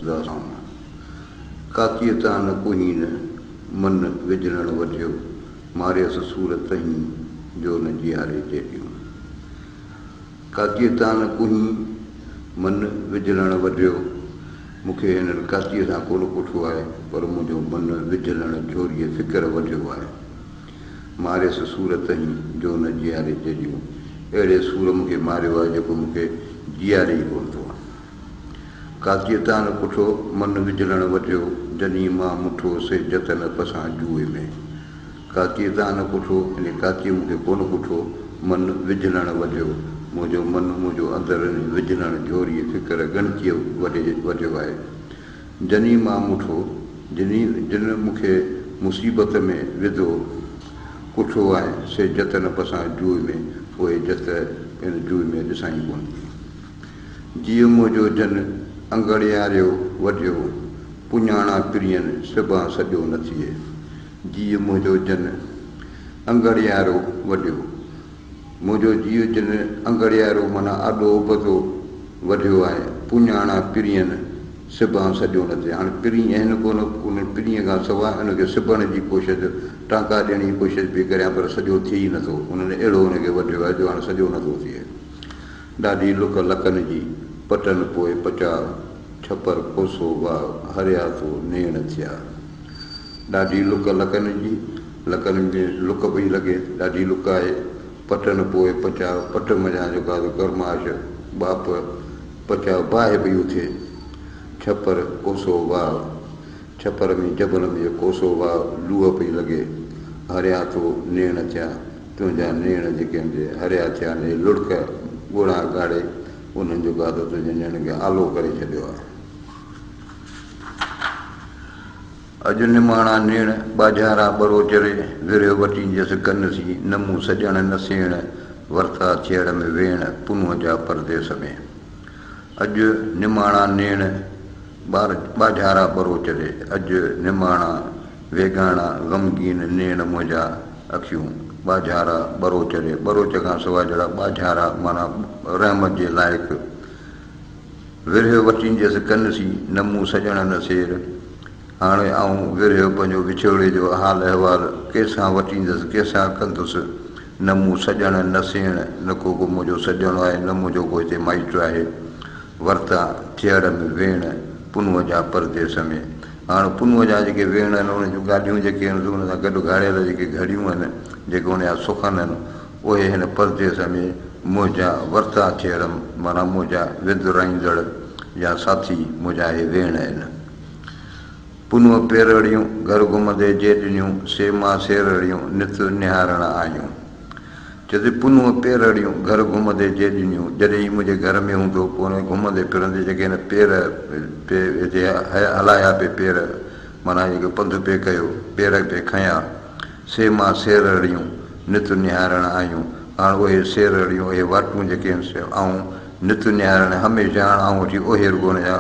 उदासां कातीअ तां न कुहीन मन विझड़ण वधियो मारियसि सूर तहीं जो न जियारे जेॾियूं कातीअ तां न कुही मन विझड़ण वधियो मूंखे हिन कातीअ सां कोन पुठो आहे पर मुंहिंजो मन विझड़ण झोरीअ फ़िकर वधियो आहे मारियसि सूर तहीं जो न जियारे जेॾियूं अहिड़े सूर मूंखे मारियो आहे जेको मूंखे जियारे ई कोन थो कातीअ तां न पुठो मन विझड़ण वधियो जॾहिं मां मुठो से जतन पसां जूए में कातीअ तां न पुठो इन कातीअ मूंखे कोन पुठो मन विझड़ण वधियो मुंहिंजो मन मुंहिंजो अंदरि विझड़ण झोरीअ फ़िकर गणकीअ वधियो आहे जॾहिं मां मुठो जिन मूंखे मुसीबत में विधो कुठो आहे से जतन पसां जूए में उहे जत इन जूए में ॾिसां ई कोन थी जीअं मुंहिंजो जन अंगड़ियारियो वधियो पुञाणा पिरियनि सिबां सॼो न थिए जीअं मुंहिंजो जन अंगड़ियारो वधियो मुंहिंजो जीअ जन अंगड़ियारो माना आॾो उबतो वधियो आहे पुञाणा पिरियनि सिबां सॼो न थिए हाणे पिरी आहिनि कोन उन पिरीअ खां सवाइ उनखे सिबण जी कोशिशि टांका ॾियण जी कोशिशि पई करियां पर सॼो थिए ई नथो उन्हनि अहिड़ो हुनखे वधियो आहे जो हाणे सॼो नथो थिए ॾाढी लुक लखनि जी पटनि पोइ पचाव छपर कोसो वाह हरिया थो नेण थिया ॾाढी लुक लखनि में लुक पई लॻे ॾाढी लुक आहे पटनि पोइ पचाव पट मञा जेका गरमाश बाप पचाव बाहि पई उथे छपर कोसो वाह छपर में जबल में कोसो वाह लूह पई लॻे हरिया थो नेण थिया तुंहिंजा नेण जेके हरिया थिया ने लुड़क ॻोड़ा ॻाड़े उन्हनि जो गादो तुंहिंजे नेण खे आलो करे छॾियो आहे अॼु निमाणा नेण ॿाझारा ॿरो चरे विरियो वटींदसि कनसी नमूं सॼण न सेण वर्ता थियण में वेण पुनूअ जा परदेस में अॼु निमाणा नेण ॿाझारा ॿरो चरे अॼु निमाणा वेगाणा ग़मगीन नेण मुंहिंजा अखियूं ॿाझारा ॿरो चरे ॿरोच खां सवाइ जहिड़ा ॿाझारा माना रहमत जे लाइक़ु विरियो वटींदसि कनसी नमूं सॼण न सेर हाणे आऊं विरियो पंहिंजो विछोड़े जो हाल अहिवाल कंहिंसां वटींदसि कंहिंसां कंदुसि न मूं सॼण न सेण न को मुंहिंजो सॼणो आहे न मुंहिंजो को हिते माइट आहे वर्ता थियण में वेण पुनूअ जा परदेस में हाणे पुनूअ जा जेके वेण आहिनि उन जूं गाॾियूं जेके आहिनि उन सां गॾु ॻाढ़ियल जेके घड़ियूं आहिनि जेके उन जा सुखन आहिनि उहे हिन परदेस में मुंहिंजा वर्ता थियण माना मुंहिंजा विदुराईंदड़ या साथी मुंहिंजा इहे वेण आहिनि पुनूअ पेरड़ियूं घर घुमंदे जेॾियूं सेमा सेरड़ियूं नित निहारण आयूं चए पुनूअ पेरड़ियूं घर घुमंदे जेॾियूं जॾहिं मुंहिंजे घर में हूंदो पोइ घुमंदे फिरंदे जेके हिन पेर हिते हलाया पिए पेर माना जेके पंधु पिए कयो पेर पिए खयां सेमा सेरड़ियूं नित निहारण आयूं हाणे उहे सेरड़ियूं उहे वाटूं जेके आहिनि ऐं नित निहारण हमेशह हाणे आऊं वठी उहे रुॻो हुन जा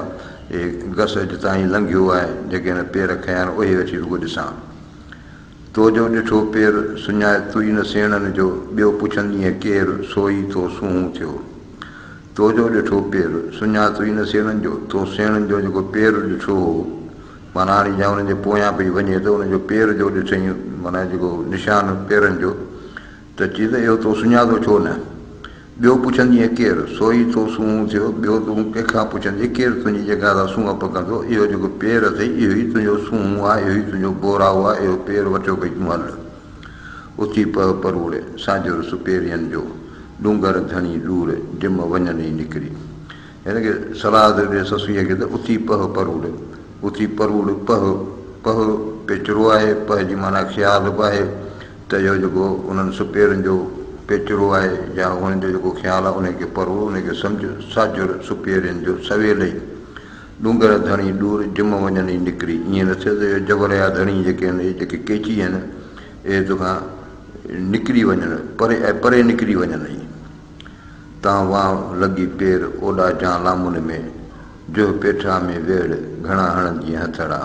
घस जितां ई लंघियो आहे जेके हिन पेर खयां आहिनि उहे अची रुॻो ॾिसां तुंहिंजो ॾिठो पेर सुञाए तू ई न सेणनि जो ॿियो पुछंदीअ केरु सोई तो सूंहं थियो तुंहिंजो ॾिठो पेर सुञाए तू ई न सेणनि जो तो सेणनि जो जेको पेर ॾिठो हो माना हाणे या हुननि जे पोयां पई वञे त हुनजो पेर जो ॾिठईं माना जेको निशान पेरनि जो त चई त इहो तो सुञातो छो न ॿियो पुछंदीअ केरु सोई तो सूंहं थियो ॿियो तूं कंहिंखां पुछंदी केरु तुंहिंजी जॻह तां सूंहं कंदो इहो जेको पेर अथई इहो ई तुंहिंजो सूंहं आहे इहो ई तुंहिंजो बोराओ आहे इहो पेर वठो भई तूं हल उथी परूड़े साॼो सुपेरियनि जो डूंगर धणी दूर जिम वञनि ई निकिरी हिनखे सलाह ॾे ससुईअ खे त उथी परूड़े उथी परूड़ पह पेचरो आहे पह जी माना ख़्यालु बि आहे त इहो जेको उन्हनि सुपेरनि जो पेचरो आहे या हुननि जो जेको ख़्यालु आहे उनखे परो उनखे सम्झ साजुर सुपेरियनि जो सवेल ई डूंगर धणी दूर जिम वञनि ई निकिरी ईअं न थिए त जबर जा धणी जेके आहिनि इहे जेके केची आहिनि इहे तोखां निकिरी वञनि परे निकिरी वञनि ई तां वाह लॻी पेर ओॾा जा लामुन में जो पेठा में वेड़ घणा हणंदी हथड़ा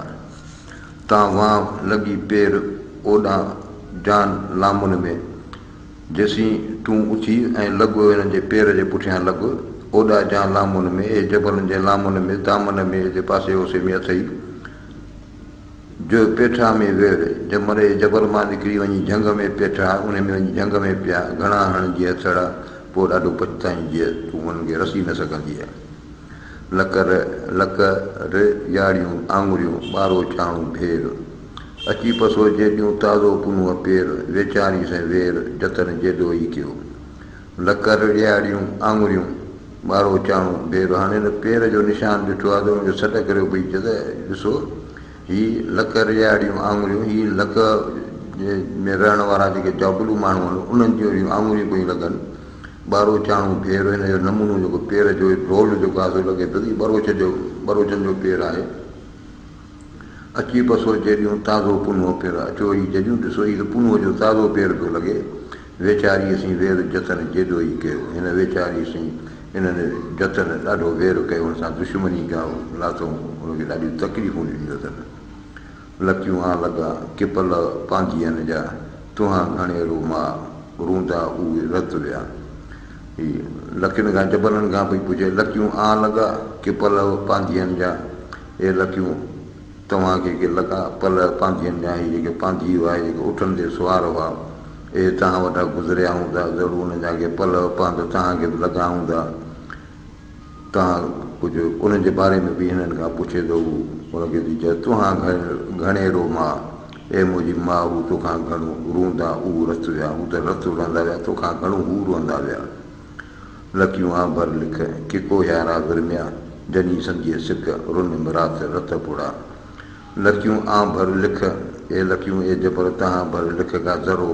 तां वाह लॻी पेर ओॾा जान लामुन में जेसीं तूं उथी ऐं लॻो हिननि जे पेर जे पुठियां लॻो ओॾा जा लामुन में ए जबलनि जे लामुन में दामन में जे पासे ओसे में अथई जो पेठा में वेर जमरे जबल मां निकिरी वञी झंग में पेठा उन में वञी झंग में पिया घणा हणिजी अथड़ पोइ ॾाढो पछताईंदीअ तूं उन्हनि खे रसी न सघंदीअ लकर याड़ियूं आङुरियूं ॿारो चाणूं भेर अची पसो जेॾियूं ताज़ो पुनूअ पेर वेचारी से वेर जतन जेॾो ई कयो लकर ॾियाड़ियूं आङुरियूं ॿारो चाणूं भेर हाणे हिन पेर जो निशान ॾिठो आहे त हुनजो सॾ करियो भई जॻह ॾिसो हीअ लक ॾियाड़ियूं आङुरियूं हीअ लक जे में रहण वारा जेके जाबलू माण्हू आहिनि उन्हनि जूं आङुरियूं पयूं लॻनि ॿारो चाणूं भेर हिन जो नमूनो जेको पेर जो रोल जेको आहे सो लॻे पियो बरोचनि जो पेर आहे अची पसो जेॾियूं ताज़ो पुनूअ पेर अचो हीअ जॾियूं ॾिसो हीअ त पुनूअ जो ताज़ो पेर पियो लॻे वेचारी असीं वेर जतन जेॾो ई कयो हिन वेचारी असीं हिननि जतन ॾाढो वेर कयो हुन सां दुश्मनी कयो लाथऊं हुनखे ॾाढियूं तकलीफ़ूं ॾिनियूं अथनि लकियूं आ लॻा किपल पांजीअनि जा तुहां घणेरो मां रूंदा उहे रत विया हीअ लकियुनि खां जबलनि खां पई पुछे लकियूं आ लॻा किपल पांजीअनि जा हे लकियूं तव्हांखे के लॻा पल पांजीअनि जा हीअ जेके पांजी हुआ जेके उठनि ते सुवार हुआ हे तव्हां वटां गुज़रिया हूंदा ज़रूरु हुन जा के पल पांद तव्हांखे बि लॻा हूंदा तव्हां कुझु उन्हनि जे बारे में बि हिननि खां पुछे थो हुनखे थी चए तुहां घणेरो मां ए मुंहिंजी माउ हू तोखां घणो रूंदा ऊ रत विया हू त रत रहंदा विया तोखां घणो हू रहंदा विया लकियूं आ भर लिख किको यारा विरमिया जनी संजीअ सिक रुन मिरात रत पुड़ा लकियूं आ भर लिख ए लकियूं ए जबर तव्हां भर लिख का ज़रो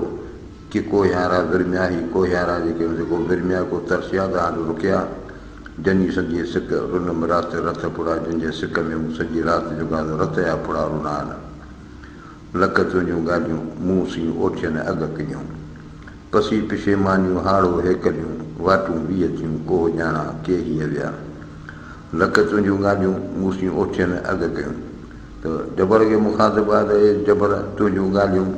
कि कोहियारा विरमिया ही कोहियारा जेको विरमिया को तरसिया तव्हां रुकिया जनी सॼी सिक रुन राति रथ पुड़ा जंहिंजे सिक में मूं सॼी राति जेका रथ जा पुड़ा रुना आहिनि लख तुंहिंजूं ॻाल्हियूं मूं सी ओठियनि अॻ कयूं पसी पिछे मानियूं हाड़ो हेकलियूं वाटूं वीह थियूं को ॼाणा के हीअ विया लख तुंहिंजूं ॻाल्हियूं मूं सी ओठियनि अॻ कयूं त जबर खे मुखातिबु आहे त हे जबर तुंहिंजूं ॻाल्हियूं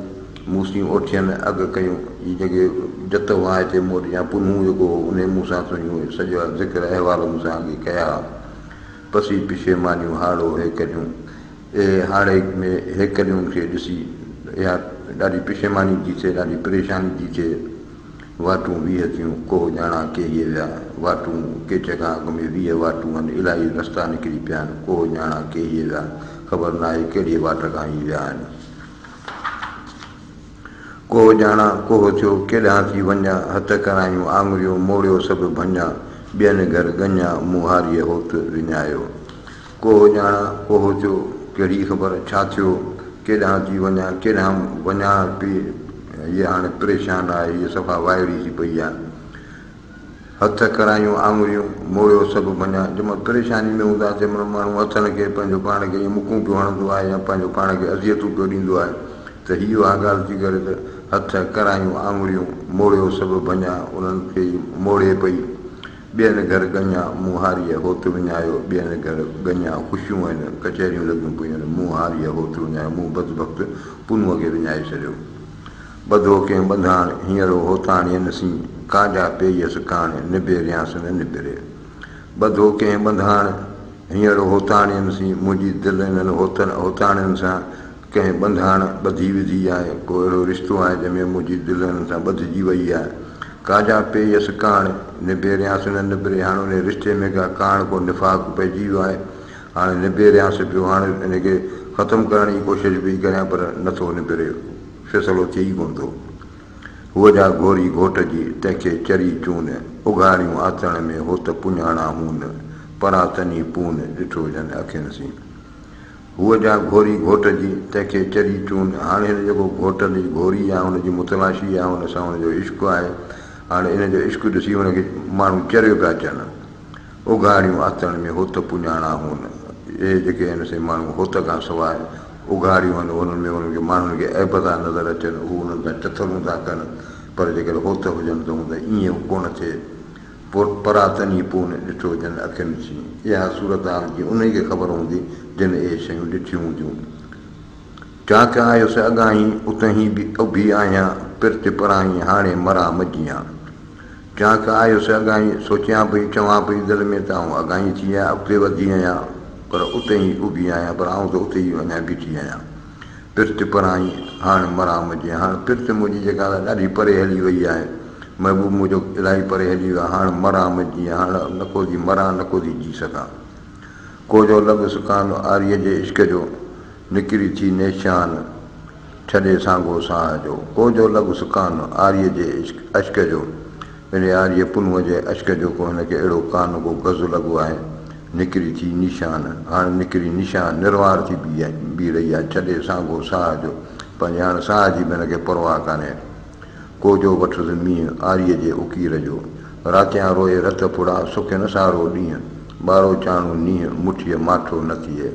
मूं सी ओठियनि अॻ कयूं हीअ जेके जत हुआ हिते मूं वटि या पुनूं जेको उन मूं सां तुंहिंजूं सॼा ज़िक्र अहिवाल मूं सां अॻे कया पसी पिछे मानियूं हाड़ो हेकलियूं ए हाड़े में हेकलियुनि खे ॾिसी इहा ॾाढी पिछेमानी थी थिए ॾाढी परेशानी थी थिए वाटूं वीह थियूं को ॼाणा के हीअ विया वाटूं केच खां अॻ में 20 वाटूं आहिनि इलाही रस्ता निकिरी पिया आहिनि को ॼाणा के हीअ विया ख़बर न आहे कहिड़ी वाट खां ई विया आहिनि को ॼाणा कोह थियो केॾांहुं थी वञा हथ करायूं आङुरियूं मोड़ियो सभु भञा ॿियनि घर गञा मुहारीअ होत विञायो को ॼाणा कोह थियो कहिड़ी ख़बर छा थियो केॾांहुं थी वञा केॾांहुं वञा पई हीअ हाणे परेशान आहे हीअ सफ़ा वाइड़ी थी पई आहे हथ करायूं आङुरियूं मोड़ियो सभु भञा जंहिंमहिल परेशानी में हूंदा तंहिंमहिल माण्हू हथनि खे पंहिंजो पाण खे मुकूं पियो हणंदो आहे या पंहिंजो पाण खे अज़ियतूं पियो ॾींदो आहे त इहो आहे ॻाल्हि थी करे त हथ करायूं आङुरियूं मोड़ियो सभु भञा उन्हनि खे मोड़े पई ॿियनि घर गञा मुहारीअ होत विञायो ॿियनि घर गञा ख़ुशियूं आहिनि कचहरियूं लॻियूं पियूं आहिनि मुहारीअ होत विञायो मूं बदबख़्त पुनूअ खे विञाए छॾियो ॿधो कंहिं ॿंधाण हींअर होताणियनि सी काजा पेयसि काण निबेरियांसि न निबिरे ॿधो कंहिं ॿंधाण हींअर होताणियनि सी मुंहिंजी दिलि हिननि होताणियुनि सां कंहिं ॿंधाण ॿधी विधी आहे को अहिड़ो रिश्तो आहे जंहिंमें मुंहिंजी दिलि हिननि सां ॿधिजी वई आहे काजा पेयसि काण निबेरियांसि न निबिरे हाणे उन रिश्ते में का काण को निफ़ाक़ पइजी वियो आहे हाणे निबेरियांसि पियो हाणे हिनखे ख़तमु करण जी कोशिशि पई करियां पर नथो निबिरे फ़ैसिलो थिए ई कोन थो हूअ जा घोरी घोट जी तंहिंखे चरी चून उघाड़ियूं आतण में हो त पुञाणा हून परातनी पून ॾिठो जन अखियुनि सी हूअ जा घोरी घोट जी तंहिंखे चरी चून हाणे हिन जेको घोट जी घोरी आहे हुनजी मुतलाशी आहे हुन सां हुनजो इश्क़ु आहे हाणे इन जो इश्क़ु ॾिसी हुनखे माण्हू चरियो पिया अचनि उघाड़ियूं आतण में हो त पुञाणा हून इहे जेके आहिनि से माण्हू होत खां सवाइ उघाड़ियूं आहिनि उन्हनि में उन्हनि खे माण्हुनि खे ऐब था नज़र अचनि हू उन्हनि सां चथरूं था कनि पर जेकर होत हुजनि त हू त ईअं कोन थिए पोइ परातनी पून ॾिठो जन अखियुनि सी इहा सूरत हाल जी उन खे ख़बर हूंदी जिन इहे शयूं ॾिठियूं हूंदियूं चाक आयुसि अॻाहीं उतां ई बि उभी आहियां पिर्त पराहीं हाणे मरा मजियां चांक आयुसि अगाई सोचियां पई चवां पई दिलि में त आउं अगाई थी आहियां अॻिते वधी आहियां पर उते ई ऊबी आहियां पर आउं त उते ई अञा बीठी आहियां पिर्त पराई हाणे मराम जे हाणे पिर्त मुंहिंजी जेका ॾाढी परे हली वई आहे महबूब मुंहिंजो इलाही परे हली वियो आहे हाणे मराम जी हाणे न को थी मरां न को थी जी सघां को जो लॻ सुकान आरीअ जे इश्क जो निकिरी थी निशान छॾे साॻो साह जो को जो लॻ सुकान आरीअ जे अश्क जो इन आरीअ पुनूअ जे अश्क जो को हिनखे अहिड़ो कान को गज़ लॻो आहे निकिरी थी निशान हाणे निकिरी निशान निर्वार थी बीह रही आहे छॾे साॻो साह जो पंहिंजे हाणे साह जी बि हिनखे परवाह कान्हे को जो वठुसि मींहुं आरीअ जे उकीर जो रातियां रोए रत फुड़ा सुख न सारो ॾींहुं ॿारो चाणो नींहुं मुठीअ माठो न थिए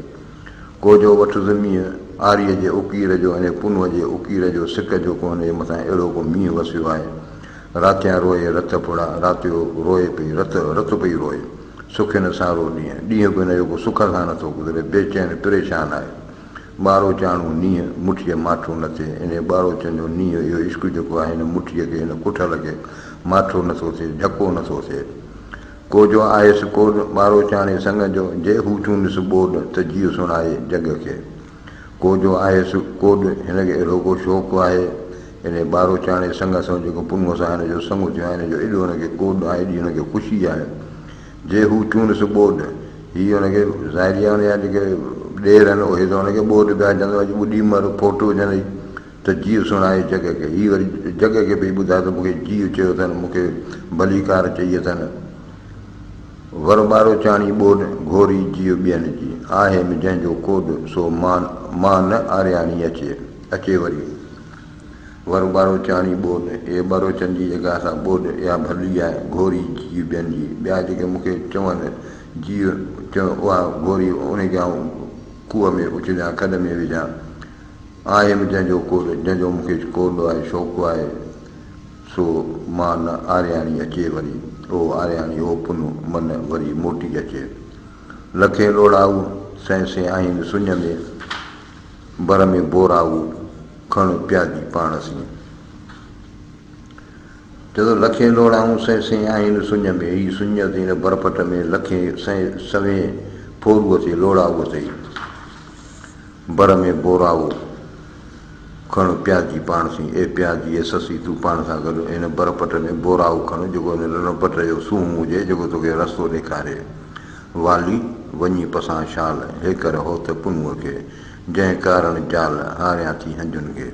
को जो वठुसि मींहुं आरीअ जे उकीर जो अने पुनूअ जे उकीर जो सिक जो को हुनजे मथां अहिड़ो को मींहुं वसियो आहे रातियां रोए रत फुड़ा राति जो रोए पई रत पई रोए सुख न सारो ॾींहुं बि हिनजो को सुख सां नथो गुज़रे बेचैन परेशान आहे ॿारो चाणो नींहुं मुठीअ माठो न थिए इन ॿारो चवंदो नींहुं इहो इश्क जेको आहे हिन मुठीअ खे हिन कुठल खे माठो नथो थिए ढको नथो थिए को जो आयुसि कोड ॿारो चाणे संग जो जे हू चूंडुसि ॿोॾ त जीउ सुणाए जग खे को जो आयुसि कोड हिनखे अहिड़ो को शौक़ु आहे इन ॿारो चाणे संग सां जेको पुनूअ सां हिनजो संग थियो आहे हिनजो एॾो हुनखे कोड आहे एॾी हुनखे ख़ुशी आहे जे हू चूंडुसि ॿोॾ हीअ हुनखे ज़ाहिरी आहे हुनजा जेके ॾेर आहिनि उहे त हुनखे ॿोॾ पिया चवंदो अॼु ॿुॾी मर फोटो विझंदई त जीउ सुणाए जग खे हीअ वरी जग खे पई ॿुधाए त मूंखे जीउ चयो अथनि मूंखे भलीकार चई अथनि वर ॿारो चाणी ॿोॾ घोरी जीउ ॿियनि जी आहे जंहिंजो कोड सो मां न आरियाणी अचे वरी वर ॿारो चाणी ॿोॾ इहे ॿारो चंद जी जेका असां ॿोॾ इहा भली आहे घोरी जीउ ॿियनि जी ॿिया जेके मूंखे चवनि जीउ चयो उहा घोरी उनखे आउं खूह में उछलियां खॾ में विझां आहे जंहिंजो कोड जंहिंजो मूंखे कोड आहे शौक़ु आहे सो मां न आरियाणी अचे वरी ओ आरियाणी ओ पुनू मन वरी मोटी अचे लखे लोड़ाऊ सैं आहिनि सुञ में बर में बोराऊ खण प्यादी पाण सी चवंदो लखे लोड़ाऊं सैं आहिनि सुञ में हीअ सुञ अथई हिन बरपट में लखे सवें फोरूअ ते लोड़ाऊ अथई बर में बोराऊ खण प्याजी पाण सी ए प्याजी ए ससी तूं पाण सां गॾु हिन बरपट में बोराऊ खण जेको हिन रणपट जो सूंहुं हुजे जेको तोखे रस्तो ॾेखारे वाली वञी पसां शाल हे कर हो त पुनूअ खे जंहिं कारण जाल हारियां थी हंजुनि खे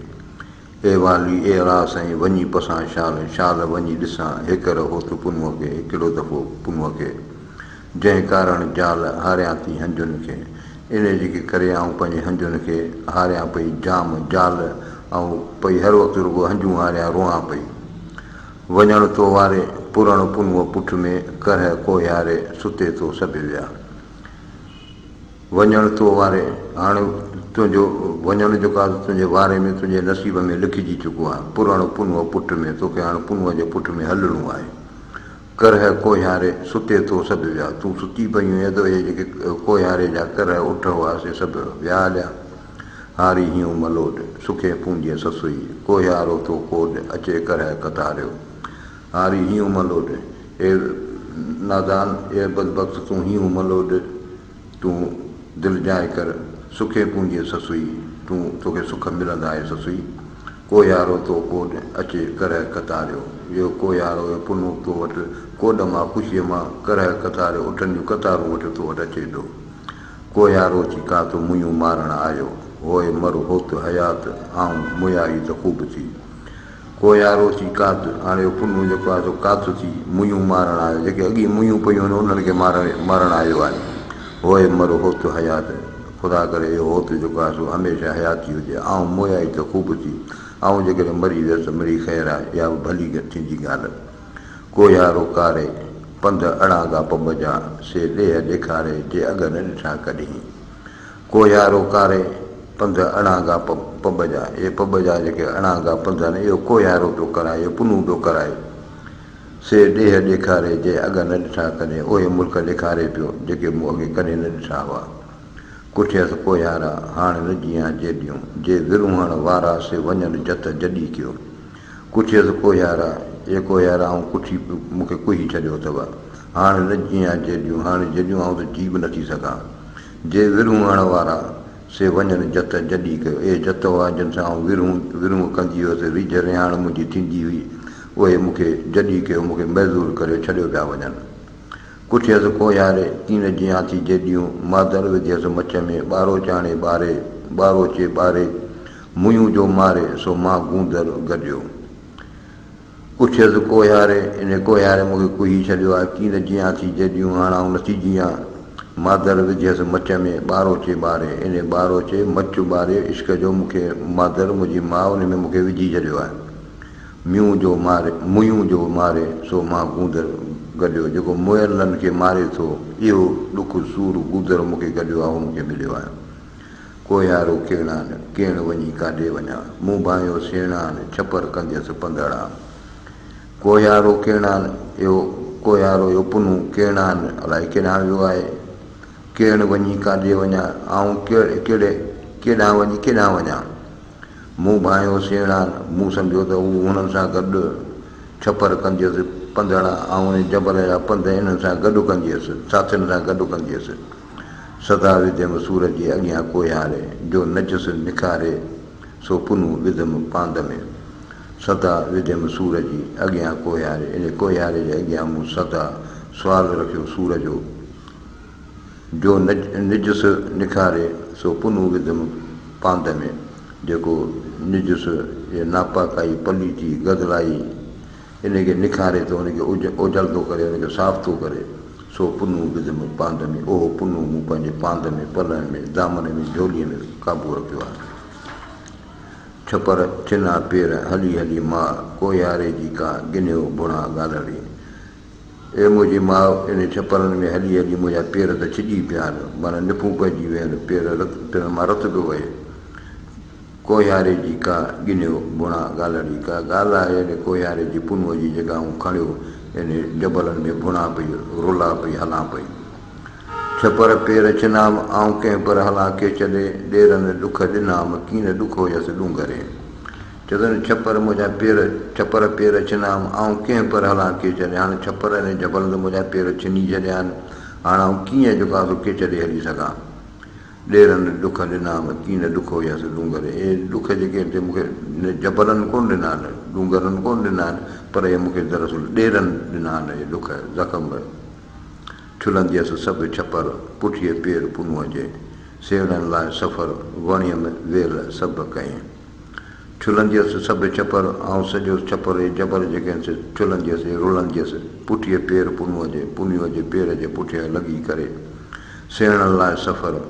ए वाली ए रा साईं वञी पसां शाल वञी ॾिसां हे कर हो त पुनूअ खे हिकिड़ो दफ़ो पुनूअ खे जंहिं कारण जाल हारियां थी हंजुनि खे इन जेके करे आऊं पंहिंजे हंजुनि खे हारियां पई जाम जाल ऐं पई हर वक़्तु रुॻो हंजूं हारियां रोआं पई वञण तो वारे पुरण पुनूअ पुठ में करह कोयारे सुते थो सभु विया वञण तो वारे हाणे तुंहिंजो वञण जेको आहे तुंहिंजे वारे में तुंहिंजे नसीब में लिखिजी चुको आहे पुरण पुनूअ पुठ में तोखे हाणे पुनूअ जे पुठ में हलणो आहे करह कोयारे सुते थो सभु विया तूं सुती पई हुई त इहे जेके कोयारे जा करह उठ हुआ से सभु विया हलिया हारी हीअं मलोड सुखे पूंजीअ ससुई कोयारो थो कोड अचे करह कतारियो हारी हीअं मलोड ए नादान ए बदबख़्त तूं हीअं मलोड तूं दिलि जाए कर सुखे पूंजीअ ससुई तोखे सुख मिलंदा आहे ससुई कोयारो तो कोड अचे करह कतारियो इहो कोयारो पुनू तो वटि कोड मां ख़ुशीअ मां करह कतारियो उठनि जूं कतारूं वटि तो वटि अचे थो कोयारो थी का तो मुयूं मारण आयो होए मर होत हयात आऊं मुयाई त ख़ूब थी कोयारो थी कात हाणे पुनू जेको आहे कात थी मुयूं मारण आयो जेके अॻी मुयूं पयूं आहिनि उन्हनि खे मारण आयो आहे होए मर होत हयात ख़ुदा करे इहो होत जेको आहे सो हमेशह हयाती हुजे ऐं मुयाई त ख़ूब थी ऐं जेकॾहिं मरी वियसि मिड़ी ख़ैरु आहे इहा बि भली थींदी ॻाल्हि कोयारो कारे पंध अड़ागा पब जा से ॾेह ॾेखारे जे अॻ न ॾिठा कॾहिं कोयारो कारे पंध अड़ागा पब जा इहे पब जा जेके अड़ागा पंध आहिनि इहो कोयारो पियो कराए इहो पुनू पियो कराए से ॾेह ॾेखारे जे अॻ न ॾिठा कॾहिं उहे मुल्क ॾेखारे पियो जेके मूं अॻे कॾहिं न ॾिठा हुआ कुठियसि कोयारा हाणे न जीअं जेॾियूं जे विरुहण वारा से वञनि जत जॾी कयो कुठियसि कोयारा जेको यार आऊं कुठी मूंखे कुही छॾियो अथव हाणे न जीअं जेॾियूं हाणे जॾियूं आऊं त जी बि नथी सघां जे विरूं हण वारा से वञनि जत जॾी कयो ए जत हुआ जिन सां आऊं विरूं कंदी हुअसि रिझ रिहाण मुंहिंजी थींदी हुई उहे मूंखे जॾी कयो मूंखे महज़ूर करे छॾियो पिया वञनि कुठियसि को यारे कीन जियां थी जेॾियूं मादर विधियसि मच में ॿारो चाणे ॿारो चे ॿारे मुयूं जो मारे सो मां गूंदर गॾियो कुठियसि कोयारे इन कोयारे मूंखे कुही छॾियो आहे कीन जियां थी जेॾियूं हाणे आऊं नथी जियां मादर विधियसि मच में ॿारो चे ॿारे इन ॿारो चे मच ॿारे इश्क जो मूंखे मादर मुंहिंजी माउ उन में मूंखे विझी छॾियो आहे मुयूं जो मारे सो मां गूंदर गॾियो जेको मुयलनि खे मारे थो इहो ॾुखु सूर गूदर मूंखे गॾियो आहे उहो मूंखे मिलियो आहे कोयारो केणान केण वञी काॾे वञा मूं भायो सेणान छपर कंदसि पंधड़ा कोयारो केणान इहो कोयारो इहो पुनू केणान अलाए केॾांहुं वियो आहे केण वञी काॾे वञा ऐं केॾांहुं वञी केॾांहुं वञा मूं भायो सेणान मूं सम्झो त हू हुननि सां गॾु छपर कंदी हुअसि पंधड़ा ऐं उन जबल जा पंध इन्हनि सां गॾु कंदी हुअसि साथियुनि सां गॾु कंदी हुअसि सदा विधमि सूर जे अॻियां कोयारे जो नजस निखारे सो पुनू विधमि पांद में सदा विधमि सूर जी अॻियां कोयारे इन कोयारे जे अॻियां मूं सदा सुवाल रखियो सूर जो निजस निखारे सो पुनू विधमि पांद में जेको निजस ये नापाकाई पलीती गदलाई इनखे निखारे थो उनखे ओझल थो करे उनखे साफ़ थो करे सो पुनू विधमि पांद में उहो पुनू मूं पंहिंजे पांद में पलनि में दामन में झोलीअ में काबू रखियो आहे छपर छिना पेर हली हली मां कोयारे जी का गिनियो बुणा ॻाल्हड़ी ए मुंहिंजी माउ इन छपरनि में हली हली मुंहिंजा पेर त छिॼी पिया आहिनि माना निफूं पइजी विया आहिनि पेर मां रत पियो वहे कोयारे जी का गिनियो बुणा ॻाल्हड़ी का ॻाल्हि आहे इन कोयारे जी पुनूअ जी जेका आऊं खणियो इन जबलनि में भुणा पई रुला पई हलां पई छपर पेर छिनाम आऊं कंहिं पर हलां के छॾे ॾेरनि ॾुख ॾिनाम कीन ॾुख हुयसि ॾूंघरे चवंदा छपर मुंहिंजा छपर पेर छिनाम आऊं कंहिं पर हलां के छॾे हाणे छपर ऐं जबल मुंहिंजा पेर छिनी छॾिया आहिनि हाणे आऊं कीअं जेको आहे के छॾे हली सघां ॾेरनि ॾुख ॾिनाम कीन ॾुख हुयसि ॾूंघरे इहे ॾुख जेके हिते मूंखे जबलनि कोन ॾिना आहिनि ॾूंघरनि कोन ॾिना आहिनि पर इहे मूंखे दरअसल ॾेरनि ॾिना आहिनि इहे ॾुख ज़ख़्म छुलंदी हुअसि सभु छपर पुठीअ पेर पुनूअ जे सेवड़नि लाइ सफ़र वणीअ में वेल सभु कई छुलंदी हुअसि सभु छपर ऐं सॼो छपर जबल जेके आहिनि छुलंदी हुअसि रुलंदी हुअसि पुठीअ पेर पुनूअ जे पेर जे पुठियां लॻी करे सेणनि लाइ सफ़र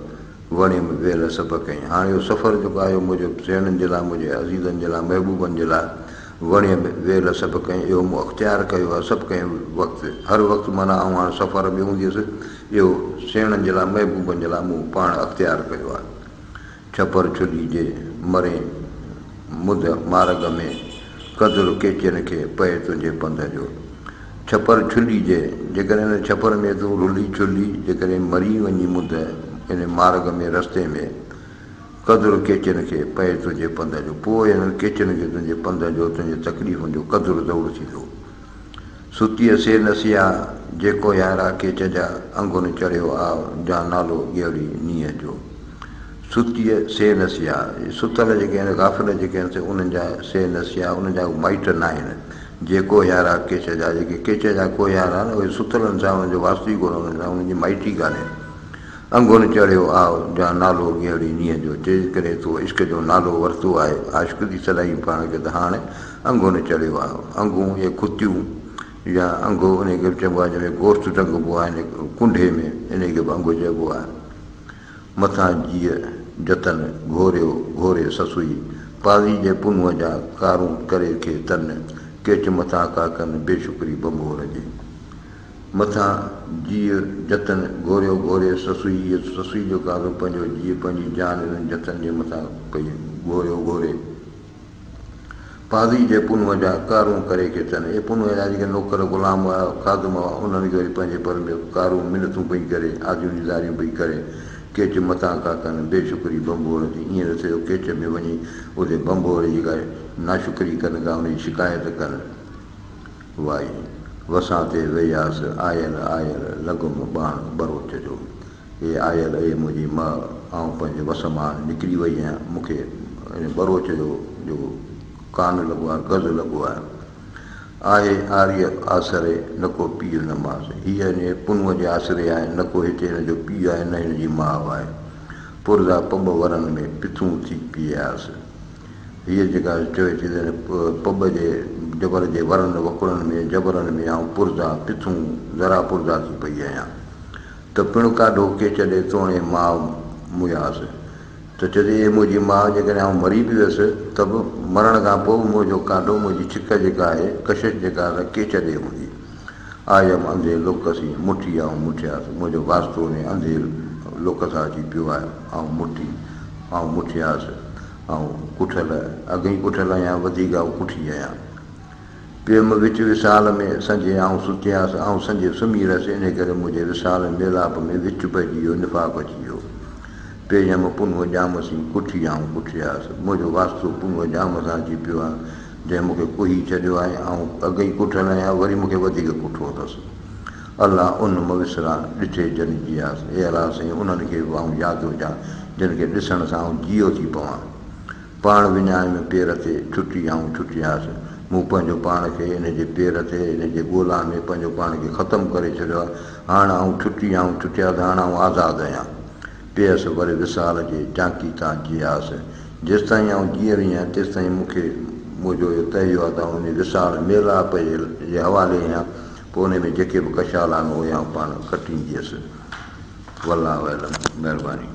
वणीअ में वेल सभु कई हाणे इहो सफ़र जेको आहे मुंहिंजो सेणनि जे लाइ मुंहिंजे अज़ीज़नि जे लाइ महबूबनि जे लाइ वणीअ में वेल सभु कई इहो मूं अख़्तियार कयो आहे सभु कयूं वक़्तु हर वक़्तु माना ऐं हाणे सफ़र में हूंदी हुअसि इहो सेणनि जे लाइ महबूबनि जे लाइ मूं पाण अख़्तियार कयो आहे छपर छुली जे मरे मुद मार्ग में कदुरु केचन खे पए तुंहिंजे पंध जो छपर छुली जे जेकॾहिं छपर में तूं रुली छुली जेकॾहिं मरी वञी मुद इन मार्ग में रस्ते में कदुरु केचन खे पए तुंहिंजे पंध जो पोइ हिननि केचन खे तुंहिंजे पंध जो तुंहिंजे तकलीफ़ुनि जो कदुरु दौड़ थींदो सुतीअ से नसिया जेको यारा केच जा अंगुन चढ़ियो आ जा नालो ॻेड़ी नीअ जो सुतीअ से नसिया सुतल जेके आहिनि गाफ़िल जेके आहिनि उन्हनि जा से नसिया उन्हनि जा माइट न आहिनि जेको यारा केच जा जेके केच जा को यारा आहिनि उहे सुतलनि सां उन्हनि जो वास्ती कोन उन्हनि सां उन्हनि जी माइटी कान्हे अंगुन चढ़ियो आओ जा नालो ॻेड़ी नीअ जो जेकॾहिं तूं इश्क जो नालो वरितो आहे आशिक़ थी सदाईं पाण खे त हाणे अंगुन चढ़ियो आहे अंगूं इहे खुतियूं या अंगो उनखे बि चइबो आहे जंहिंमें गोश्त टंगबो आहे इन कुंडे में इनखे बि अंगु चइबो आहे मथां जीअ जतन घोरे ससुई पाज़ी जे पुनूअ जा कारूं करे खे तन केच मथां का कनि बेशुक्री बंबोर जे मथां जीअ जतन घोरे ससुई जो कारो पंहिंजो जीअ पंहिंजी जान इन्हनि जतन जे मथां पई घोरे पाज़ी जे पुनूअ जा कारूं करे खे अथनि इहे पुनूअ जा जेके नौकर ग़ुलाम हुआ खादम हुआ उन्हनि खे वरी पंहिंजे पर में कारूं मिनतूं पई करे आदियूं निज़ारियूं पई करे केच मथां का कनि बेशुक्री बंबोर जी ईअं न थियो केच में वञी उते बंबोर जी का नाशुक्री कनि का उनजी शिकायत कनि वाई वसां ते वेयासीं आयल आयल लॻुम बाण बरोच जो हे आयल ए मुंहिंजी माउ आउं पंहिंजे वस मां निकिरी वई आहियां मूंखे बरोच जो कान लॻो आहे गज़ लॻो आहे आर्य आसरे न को पीउ न मास हीअ हिन पुनूअ जे आसरे आहे न को हिते हिन जो पीउ आहे न हिन जी माउ आहे पुरदा पब वरनि में पिथूं थी पीआसीं हीअ जेका चवे थी पब जे जबर जे वरनि वकुड़नि में जबरनि में आउं पुरदा पिथूं ज़रा पुरदा थी पई आहियां त पिणु काढो के चॾे तोणे माउ मुयासि त चए इहे मुंहिंजी माउ जेकॾहिं आउं मरी बि वियुसि त बि मरण खां पोइ मुंहिंजो काढो मुंहिंजी छिक जेका आहे कशिश जेका आहे के चॾे हूंदी आयमि अंधे लोकसी मुठी आउं मुठियासीं मुंहिंजो वास्तो ने अंधे लोक सां अची पियो आहे आउं मुठियासीं ऐं कुठल अॻई कुठल आहियां वधीक कुठी आहियां प्रेम विच विसाल में संजे आउं सुतियासीं ऐं संजे सुम्ही रहियसि इन करे मुंहिंजे विसाल मेलाप में विच पइजी वियो निफ़ाक़ अची वियो पेयम पुनूअ ॼामसीं कुठी आउं कुठियासीं मुंहिंजो वास्तो पुनूअ ॼाम सां अची पियो आहे जंहिं मूंखे कुही छॾियो आहे ऐं अॻई कुठल आहियां वरी मूंखे वधीक कुठो अथसि अलाह उन मविसरा ॾिठे जन जियासीं हे अलाह साईं उन्हनि खे आउं यादि हुजां जिन खे ॾिसण सां आउं जियो थी पवां पाण विञाए में पेर ते छुटी आउं छुटियासीं मूं पंहिंजो पाण खे इन जे पेर ते इन जे ॻोल्हा में पंहिंजो पाण खे ख़तमु करे छॾियो आहे हाणे आउं छुटियासीं हाणे आउं आज़ादु आहियां पियसि वरी विसाल जे झांकी तां जियासीं जेसि ताईं आउं जीअरी आहियां तेसि ताईं मूंखे मुंहिंजो इहो तय आहे त उन विसाल मेलाप जे हवाले आहियां पोइ उन में जेके बि कशाला में हुया पाण कटींदसि वल्लाहु अलम महिरबानी।